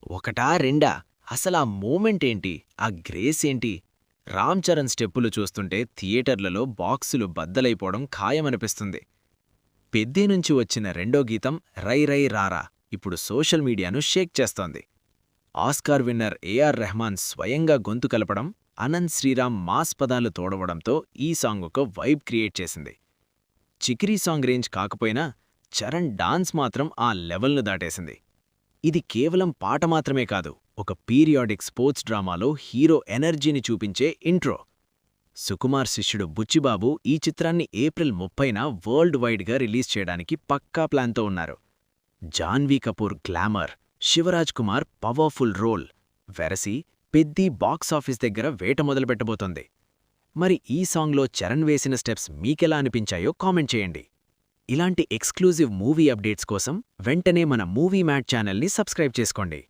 ఒకటా రెండా అసలా మూమెంటేంటి ఆ గ్రేస్ ఏంటి రామ్ చరణ్ స్టెప్పులు చూస్తుంటే థియేటర్లలో బాక్సులు బద్దలైపోవడం ఖాయమనిపిస్తుంది. పెద్దేనుంచి వచ్చిన రెండో గీతం రై రై రారా ఇప్పుడు సోషల్ మీడియాను షేక్ చేస్తోంది. ఆస్కార్ విన్నర్ ఏఆర్ రెహమాన్ స్వయంగా గొంతు కలపడం, అనంత్ శ్రీరామ్ మాస్ పదాలు తోడవడంతో ఈ సాంగ్ ఒక వైబ్ క్రియేట్ చేసింది. చికిరీ సాంగ్ రేంజ్ కాకపోయినా చరణ్ డాన్స్ మాత్రం ఆ లెవెల్ను దాటేసింది. ఇది కేవలం పాట మాత్రమే కాదు, ఒక పీరియాడిక్ స్పోర్ట్స్ డ్రామాలో హీరో ఎనర్జీని చూపించే ఇంట్రో. సుకుమార్ శిష్యుడు బుచ్చిబాబు ఈ చిత్రాన్ని ఏప్రిల్ 30న వరల్డ్ వైడ్గా రిలీజ్ చేయడానికి పక్కా ప్లాన్తో ఉన్నారు. Janhvi Kapoor glamour, Shivaraj Kumar powerful role, వెరసి పెద్ది బాక్సాఫీస్ దగ్గర వేట మొదలుపెట్టబోతోంది. మరి ఈ సాంగ్లో చరణ్ వేసిన స్టెప్స్ మీకెలా అనిపించాయో కామెంట్ చేయండి. ఇలాంటి ఎక్స్క్లూజివ్ మూవీ అప్డేట్స్ కోసం వెంటనే మన మూవీ మ్యాట్ ఛానల్ని సబ్స్క్రైబ్ చేసుకోండి.